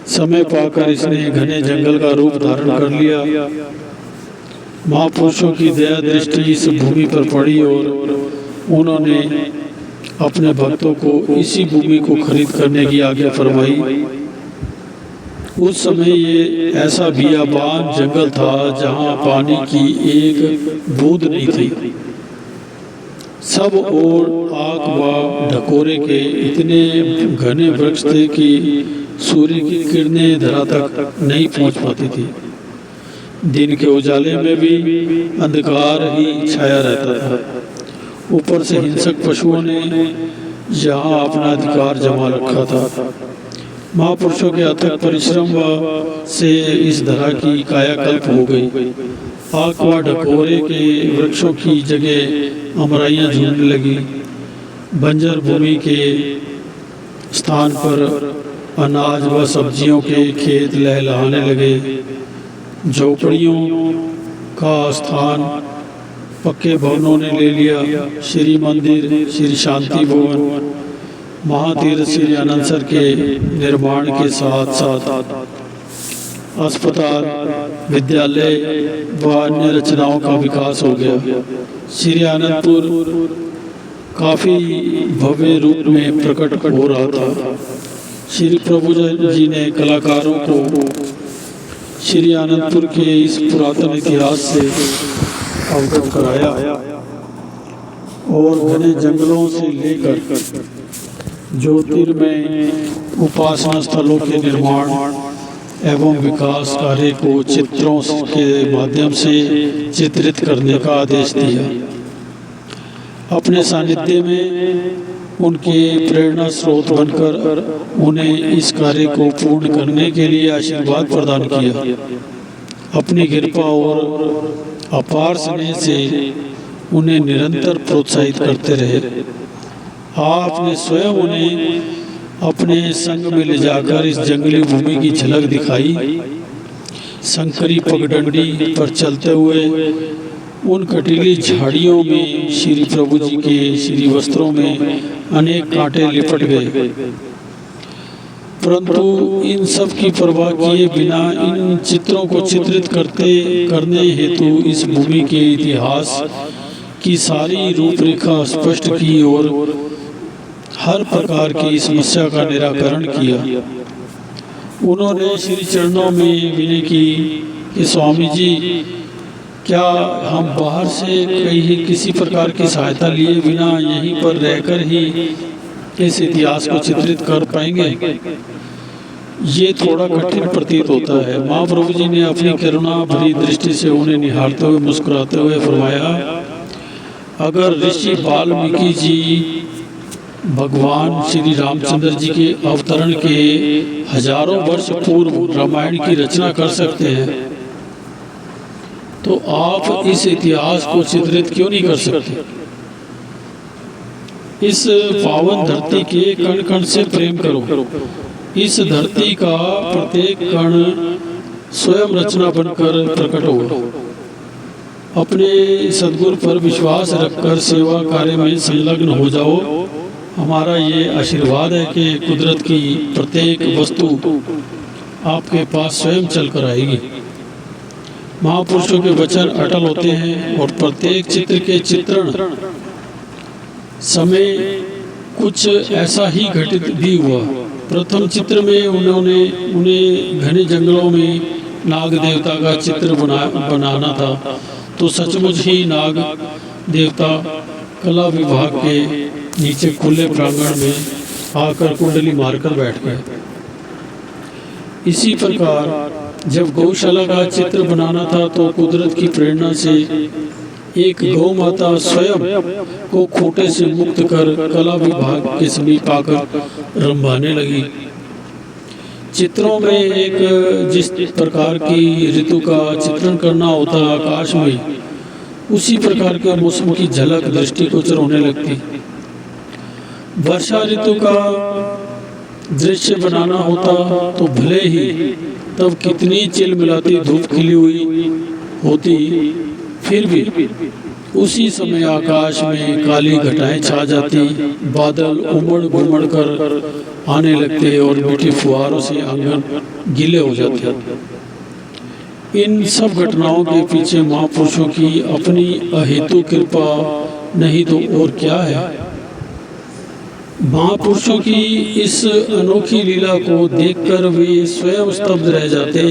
समय पाकर इसने घने जंगल का रूप धारण कर लिया। महापुरुषों की दया दृष्टि इस भूमि पर पड़ी और उन्होंने अपने भक्तों को इसी भूमि को खरीद करने की आज्ञा फरमाई। उस समय ये ऐसा बियाबान जंगल था जहाँ पानी की एक बूंद नहीं थी। सब ओर आग व ढकोरे के इतने घने वृक्ष थे कि सूर्य की किरणें धरा तक नहीं पहुँच पाती थी। दिन के उजाले में भी अंधकार ही छाया रहता था। ऊपर से हिंसक पशुओं ने यहाँ अपना अधिकार जमा रखा था। महापुरुषों के अथक परिश्रम से इस धरा की कायाकल्प हो गई। आग व ढकोरे के वृक्षों की जगह अमराइयाँ झूमने लगी। बंजर भूमि के स्थान पर अनाज व सब्जियों के खेत लहलहाने लगे। झोपड़ियों का स्थान पक्के भवनों ने ले लिया। श्री मंदिर, श्री शांति भवन, महातीर्थ श्री आनंदसर के निर्माण के साथ साथ अस्पताल, विद्यालय व अन्य रचनाओं का विकास हो गया। श्री आनंदपुर काफ़ी भव्य रूप में प्रकट हो रहा था। श्री प्रभु जी ने कलाकारों को श्री आनंदपुर के इस पुरातन इतिहास से अवगत कराया और घने जंगलों से लेकर ज्योतिर्मय उपासना स्थलों के निर्माण एवं विकास कार्य को चित्रों के माध्यम से चित्रित करने का आदेश दिया। अपने सानिध्य में उनके प्रेरणा स्रोत बनकर उन्हें इस कार्य को पूर्ण करने के लिए आशीर्वाद प्रदान किया। अपनी कृपा और अपार स्नेह से उन्हें निरंतर प्रोत्साहित करते रहे। आपने स्वयं उन्हें अपने संग में ले जाकर इस जंगली भूमि की झलक दिखाई। संकरी पगडंडी पर चलते हुए उन कटीली झाड़ियों में श्री प्रभु जी के श्री वस्त्रों में अनेक कांटे लिपट गए, परंतु इन सब की परवाह किए बिना इन चित्रों को चित्रित करने हेतु इस भूमि के इतिहास की सारी रूपरेखा स्पष्ट की और हर प्रकार की समस्या का निराकरण किया। उन्होंने श्री चरणों में विनय की कि स्वामी जी क्या हम बाहर से कहीं किसी प्रकार की सहायता लिए बिना यहीं पर रहकर ही इस इतिहास को चित्रित कर पाएंगे? ये थोड़ा कठिन प्रतीत होता है। महाप्रभु जी ने अपनी करुणा भरी दृष्टि से उन्हें निहारते हुए मुस्कुराते हुए फरमाया, अगर ऋषि वाल्मीकि जी भगवान श्री रामचंद्र जी के अवतरण के हजारों वर्ष पूर्व रामायण की रचना कर सकते हैं, तो आप इस इतिहास को चित्रित क्यों नहीं कर सकते? इस पावन धरती के कण कण से प्रेम करो। इस धरती का प्रत्येक कण स्वयं रचना बनकर प्रकट हो। अपने सद्गुरु पर विश्वास रखकर सेवा कार्य में संलग्न हो जाओ। हमारा ये आशीर्वाद है कि कुदरत की प्रत्येक वस्तु आपके पास स्वयं चलकर आएगी। महापुरुषों के वचन अटल होते हैं और प्रत्येक चित्र के चित्रण समय कुछ ऐसा ही घटित भी हुआ। प्रथम चित्र में उन्हें घने जंगलों में नाग देवता का चित्र बनाना था, तो सचमुच ही नाग देवता कला विभाग के नीचे खुले प्रांगण में आकर कुंडली मारकर बैठ गए। इसी प्रकार जब गौशाला का चित्र बनाना था, तो कुदरत की प्रेरणा से एक गौ माता स्वयं को खूंटे से मुक्त कर कला विभाग के समीप आकर रंभाने लगी। चित्रों में एक जिस प्रकार की ऋतु का चित्रण करना होता आकाश में, उसी प्रकार के मौसम की झलक दृष्टिगोचर होने लगती। वर्षा ऋतु का दृश्य बनाना होता तो भले ही तब कितनी चिलमिलाती धूप खिली हुई होती, फिर भी उसी समय आकाश में काली घटाएं छा जाती, बादल उमड़ घुमड़ कर आने लगते और मीठी फुहारों से आंगन गीले हो जाते। इन सब घटनाओं के पीछे महापुरुषों की अपनी अहेतु कृपा नहीं तो और क्या है। महापुरुषों की इस अनोखी लीला को देखकर वे स्वयं स्तब्ध रह जाते।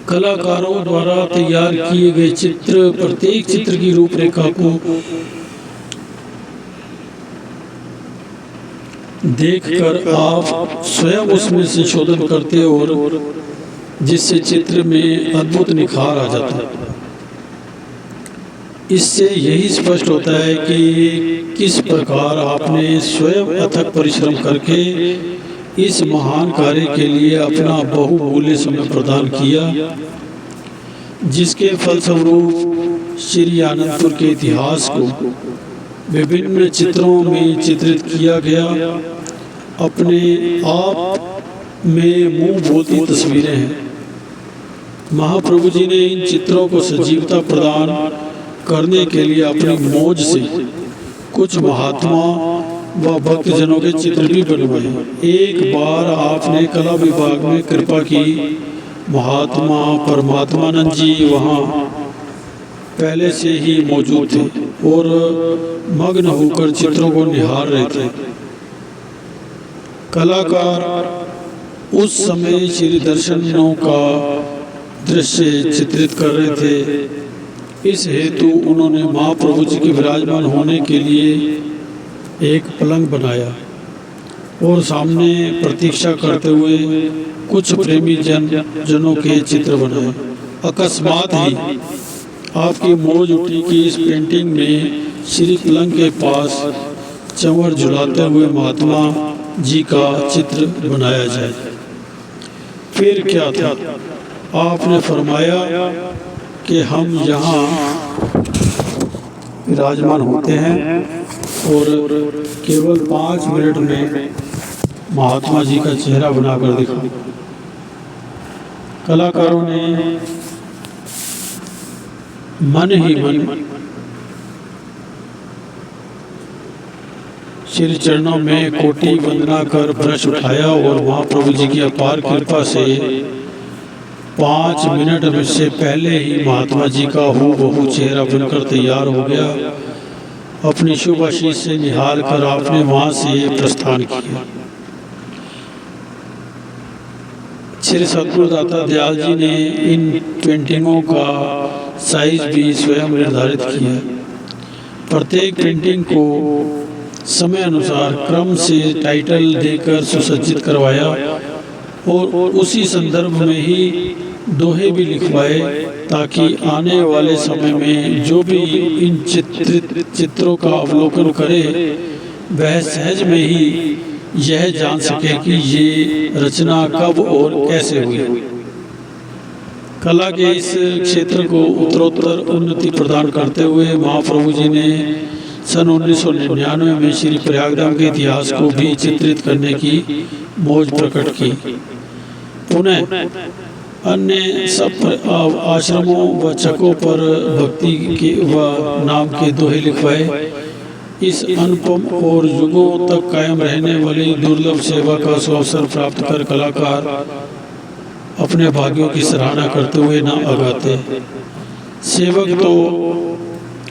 कलाकारों द्वारा तैयार किए गए चित्र, प्रत्येक चित्र की रूपरेखा को देखकर आप स्वयं उसमें संशोधन करते और जिससे चित्र में अद्भुत निखार आ जाता है। इससे यही स्पष्ट होता है कि किस प्रकार आपने स्वयं अथक परिश्रम करके इस महान कार्य के लिए अपना बहुमूल्य समय प्रदान किया, जिसके फलस्वरूप श्री आनंदपुर के इतिहास को विभिन्न चित्रों में चित्रित किया गया। अपने आप में मुंह बोलती तस्वीरें हैं। महाप्रभु जी ने इन चित्रों को सजीवता प्रदान करने के लिए अपनी मौज से कुछ महात्मा व भक्तजनों के चित्र भी बनवाए। एक बार आपने कला विभाग में कृपा की। महात्मा परमात्मानंद जी वहाँ पहले से ही मौजूद थे और मग्न होकर चित्रों को निहार रहे थे। कलाकार उस समय श्री दर्शनों का दृश्य चित्रित कर रहे थे। इस हेतु उन्होंने महाप्रभु जी के विराजमान होने के लिए एक पलंग बनाया और सामने प्रतीक्षा करते हुए कुछ प्रेमी जनों के चित्र बनाए। अकस्मात ही आपकी मौज उठी कि इस पेंटिंग में श्री पलंग के पास चंवर झुलाते हुए महात्मा जी का चित्र बनाया जाए। फिर क्या था, आपने फरमाया कि हम यहाँ विराजमान होते हैं और केवल 5 मिनट में महात्मा जी का चेहरा बनाकर दिखा। कलाकारों ने मन ही मन श्री चरणों में कोटि वंदना कर ब्रश उठाया और महाप्रभु जी की अपार कृपा से 5 मिनट में से पहले ही महात्मा जी का हूबहू चेहरा बनकर तैयार हो गया। अपनी शुभ आशीष से निहाल कर आपने वहां से प्रस्थान किया। श्री सद्गुरु दाता दयाल जी ने इन पेंटिंगों का साइज भी स्वयं निर्धारित किया। प्रत्येक प्रिंटिंग को समय अनुसार क्रम से टाइटल देकर सुसज्जित करवाया और उसी संदर्भ में ही दोहे भी लिखवाए, ताकि आने वाले समय में जो भी इन चित्रों का अवलोकन करे वह सहज में ही यह जान सके कि ये रचना कब और कैसे हुई। कला के इस क्षेत्र को उत्तरोत्तर उन्नति प्रदान करते हुए महाप्रभु जी ने सन 1999 में श्री प्रयागधाम के इतिहास को भी चित्रित करने की मौज प्रकट की। पुनः अन्य सब आश्रमों व चकों पर भक्ति के व नाम के दोहे लिखवाए। इस अनुपम और युगों तक कायम रहने वाली दुर्लभ सेवा का अवसर प्राप्त कर कलाकार अपने भाग्यों की सराहना करते हुए न आगाते। सेवक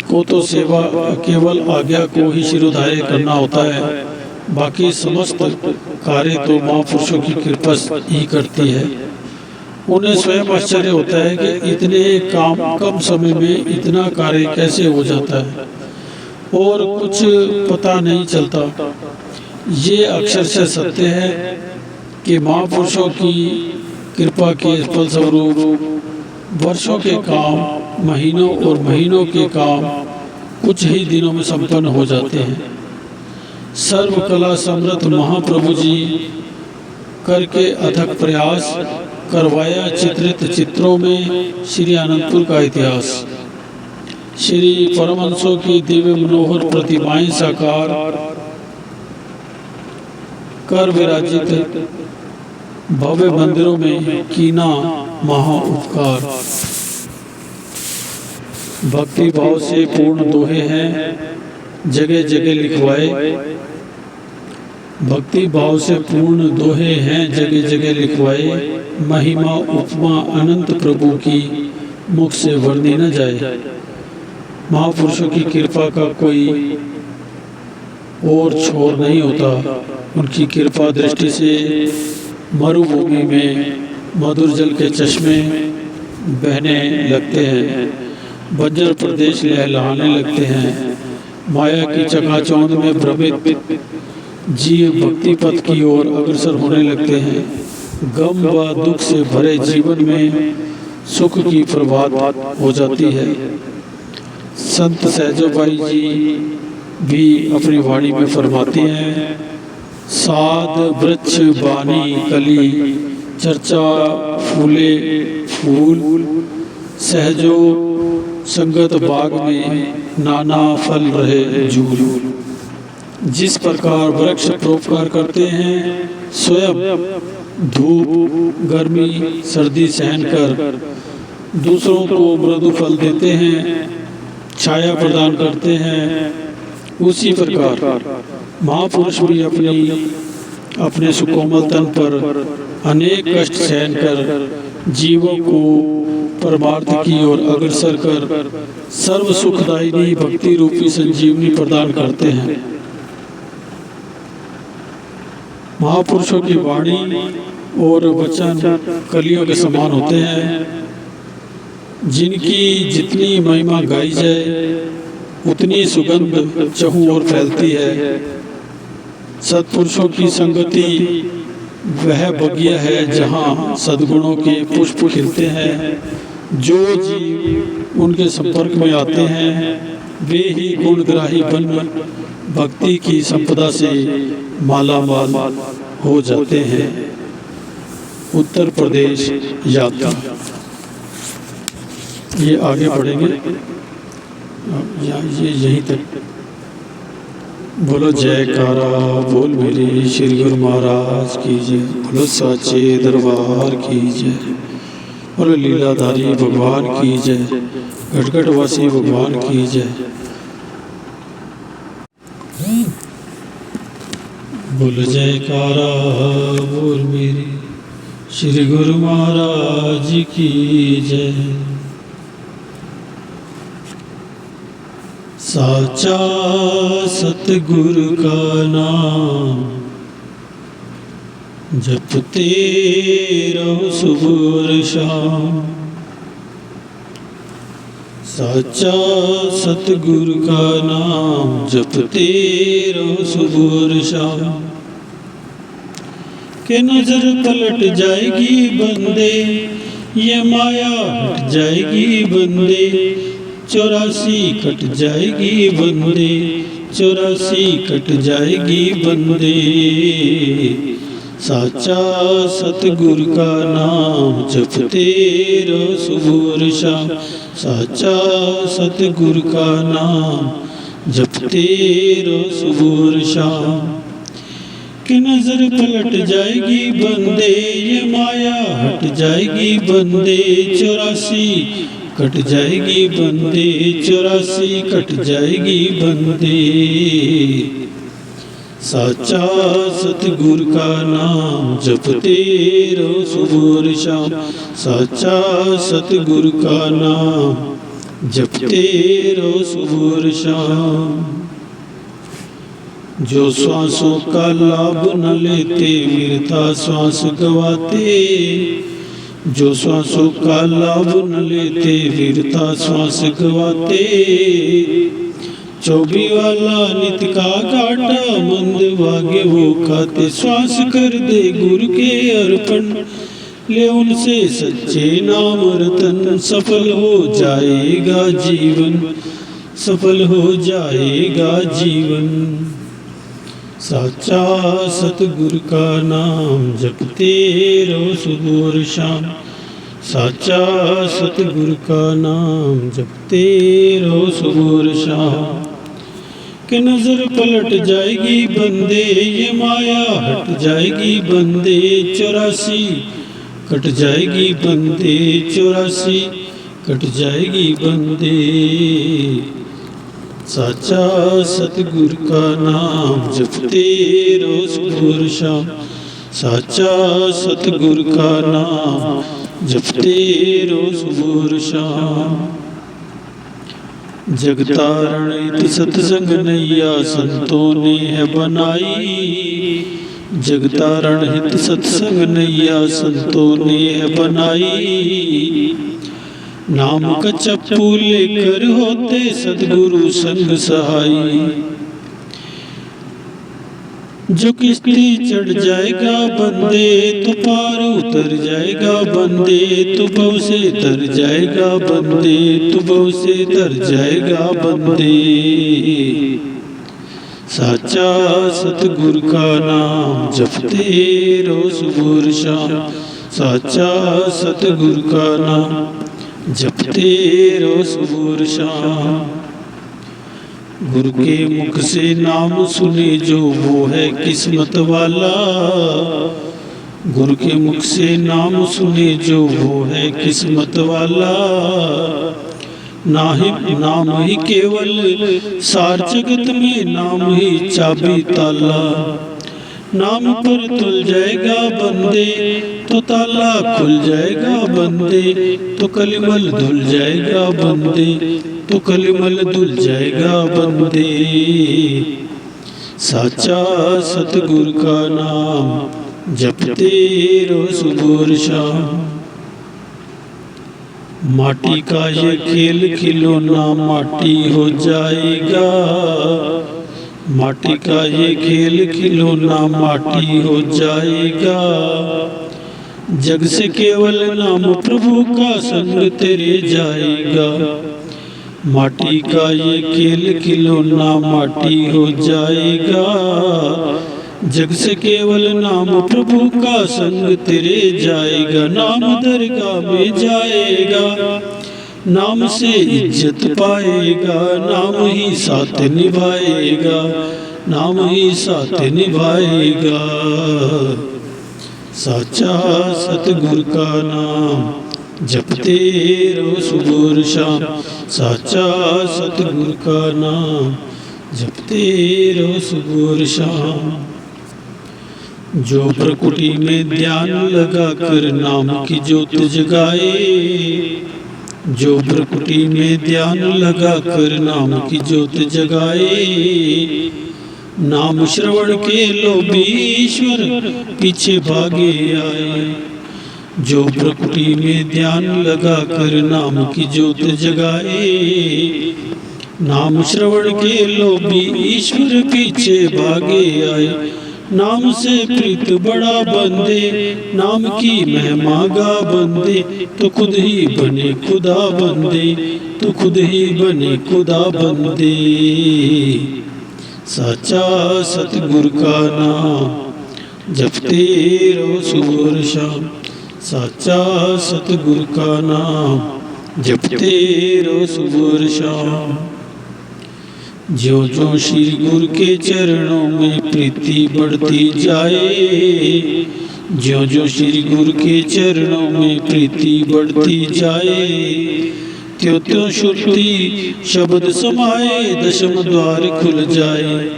को तो सेवा केवल आज्ञा को ही शिरोधार्य करना होता है, बाकी समस्त कार्य तो महापुरुषों की कृपा ही करती है। उन्हें स्वयं आश्चर्य होता है कि इतने कम समय में इतना कार्य कैसे हो जाता है और कुछ पता नहीं चलता। ये अक्षरशः सत्य है कि महापुरुषों की कृपा के फलस्वरूप वर्षों के काम महीनों और महीनों के काम कुछ ही दिनों में संपन्न हो जाते हैं। सर्व कला समृद्ध महाप्रभु जी करके अथक प्रयास करवाया चित्रित चित्रों में श्री आनंदपुर का इतिहास। श्री परमहंसों की दिव्य मनोहर प्रतिमाएं साकार कर विराजित भव्य मंदिरों में कीना महा उपकार। भक्ति भाव से पूर्ण दोहे हैं जगह जगह लिखवाए। भक्ति भाव से पूर्ण दोहे हैं जगह जगह लिखवाए। महिमा उपमा अनंत प्रभु की मुख से वर्णि न जाए। महापुरुषों की कृपा का कोई और छोर नहीं होता। उनकी कृपा दृष्टि से मरुभूमि में मधुर जल के चश्मे बहने लगते हैं, बंजर प्रदेश लहलहाने लगते हैं। माया की चकाचौंध में भ्रमित जीव भक्ति पथ की ओर अग्रसर होने लगते हैं। गम व दुख से भरे जीवन में सुख की प्रभात हो जाती है। संत सहजोबाई जी भी अपनी वाणी में फरमाती हैं, साध वृक्ष बानी कली चर्चा फूले फूल, सहजो संगत बाग में नाना फल रहे झूल। जिस प्रकार वृक्ष परोपकार करते हैं, स्वयं धूप गर्मी सर्दी सहन कर दूसरों को मृदु फल देते हैं, छाया प्रदान करते हैं, उसी प्रकार महापुरुष भी अपने सुकोमल तन पर अनेक कष्ट सहन कर जीवों को परमार्थ की ओर अग्रसर कर सर्व सुखदायिनी भक्ति रूपी संजीवनी प्रदान करते हैं। महापुरुषों की वाणी और वचन कलियों के समान होते हैं। जिनकी जितनी महिमा गाई जाए उतनी सुगंध चहु ओर फैलती है। सत्पुरुषों की संगति वह बगिया है जहाँ सद्गुणों के पुष्प खिलते हैं। जो जीव उनके संपर्क में आते हैं वे ही गुणग्राही बन भक्ति की संपदा से मालामाल हो जाते हैं। उत्तर प्रदेश यात्रा। ये आगे बढ़ेंगे, ये यहीं तक। बोलो जयकारा बोल मेरे श्री गुरु महाराज की जय। बोलो साचे दरबार की जय। बोलो लीलाधारी भगवान की जय। घटघटवासी भगवान की जय। बोलो जयकारा बोल मेरे श्री गुरु महाराज की जय। साचा सतगुरु का नाम जपते रहो सुबह और शाम। साचा सतगुरु का नाम जपते रहो सुबह और शाम। के नजर पलट जाएगी बंदे, ये माया हट जाएगी बंदे, 84 कट जाएगी बंदे, 84 कट जाएगी बंदे। साचा सतगुरु का नाम जपते रहो सुबह और शाम। साचा सतगुरु का नाम जपते रहो सुबह और शाम। कि नजर पलट जाएगी बंदे, ये माया हट जाएगी बंदे, 84 कट जाएगी बंदे, 84 कट जाएगी बंदे। साचा सतगुरु का नाम जपते रहो सुबह और शाम। साचा सतगुरु का नाम जपते रहो सुबह और शाम। जो श्वासों का लाभ न लेते वृथा श्वास गवाते, जो श्वासों का लाभ न लेते वृथा श्वास गवाते। 24 वाला नित का घाटा मंद भाग्य वो खाते। श्वास कर दे गुरु के अर्पण, ले उनसे सच्चे नाम रतन। सफल हो जाएगा जीवन, सफल हो जाएगा जीवन। साचा सतगुरु का नाम जपते रहो सुबह और शाम। साचा सतगुरु का नाम जपते रहो सुबह और शाम। कि नजर पलट जाएगी बंदे, ये माया हट जाएगी बंदे, 84 कट जाएगी बंदे, 84 कट जाएगी बंदे। साचा सतगुरु का नाम जपते रहो सुबह और शाम। साचा सतगुरु का नाम जपते रहो सुबह और शाम। जगतारण इत सत्संग नैया संतों ने है बनाई, जगतारण हित सत्संग नैया संतों ने है बनाई। नाम का चप्पू लेकर होते सदगुरु संग सहाई। जो किश्ती चढ़ जाएगा बंदे, तो पार उतर जाएगा बंदे, तो भव से तर जाएगा बंदे, तो भव से तर जाएगा बंदे। साचा सतगुरु का नाम जपते रहो सुबह और शाम। साचा सतगुरु का नाम जपते रहो सुबह और शाम। गुरु के मुख से नाम सुने जो वो है किस्मत वाला, गुरु के मुख से नाम सुने जो वो है किस्मत वाला। नाम ही केवल सार जगत में, नाम ही चाबी ताला। नाम पर तुल जाएगा बंदे, तो ताला खुल जाएगा बंदे, तो कलिमल धुल जाएगा बंदे, तो कलिमल धुल जाएगा बंदे। साचा सतगुरु का नाम जपते रहो सुबह और शाम। माटी का ये खेल खिलौना माटी हो जाएगा, माटी का ये खेल खिलौना माटी हो जाएगा। जग से केवल नाम प्रभु का संग तेरे जाएगा। माटी का ये खेल खिलौना माटी हो जाएगा। जग से केवल नाम प्रभु का संग तेरे जाएगा। नाम दरगाह में जाएगा, नाम से इज्जत पाएगा, नाम ही साथ निभाएगा, नाम ही साथ निभाएगा। साचा सतगुरु का नाम जपते रहो सुबह और शाम। साचा सतगुरु का नाम जपते रहो सुबह और शाम। जो प्रकृति में ध्यान लगा कर नाम की ज्योत जगाए, जो प्रकृति में ध्यान लगा कर नाम की ज्योत जगाए। नाम श्रवण के लोभी ईश्वर पीछे भागे आए, जो प्रकृति में ध्यान लगा कर नाम की ज्योत जगाए, नाम श्रवण के लोभी ईश्वर पीछे भागे आए। नाम से प्रीत बड़ा बंदे, नाम की महिमा गा बंदे, तो खुद ही बने खुदा बंदे, तो खुद ही बने खुदा बंदे। साचा सतगुरु का नाम जपते रहो सुबह और शाम, साचा सतगुरु का नाम जपते रहो सुबह और शाम। जो जो श्री गुरु के चरणों में प्रीति बढ़ती जाए, जो जो श्री गुरु के चरणों में प्रीति बढ़ती जाए, त्यों त्यों श्रुति शब्द समाए दशम द्वार खुल जाए।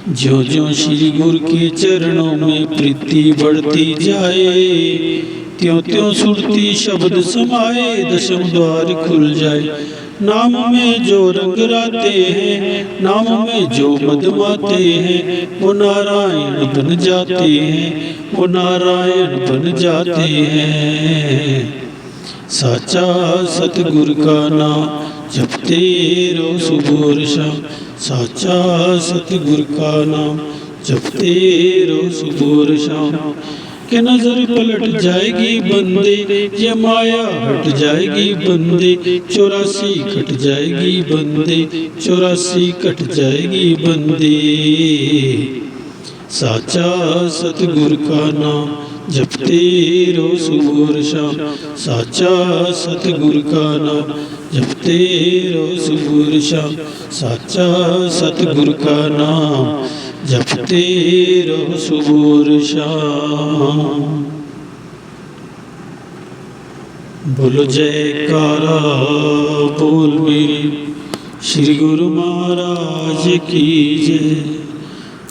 जो जो श्री गुरु के चरणों में प्रीति बढ़ती जाए, त्यों त्यों श्रुति शब्द समाए दशम द्वार खुल जाए। नाम में जो रंग राते हैं, नाम में जो मदमाते हैं, वो नारायण बन जाते हैं, वो नारायण बन जाते हैं। साचा सतगुरु का नाम जपते रहो सुबह और शाम, साचा सतगुरु का नाम जपते रहो सुबह और शाम। के नजर पलट जाएगी बंदे, ये माया हट जाएगी बंदे, 84 कट जाएगी बंदे, 84 कट जाएगी बंदे। साचा सतगुरु का नाम जपते रहो सुबह और शाम, साचा सतगुरु का नाम जपते रहो सुबह और शाम, साचा सतगुरु का नाम जपते रहो सुबह और शाम। बोलो जयकारा बोल मेरे श्री गुरु महाराज की जय,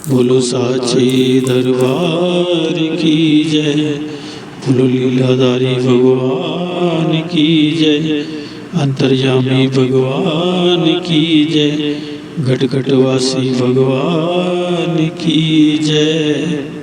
बोलो साचे दरबार की जय, बोलो लीलाधारी भगवान की जय, अंतर्यामी भगवान की जय, घट घटवासी भगवान की जय।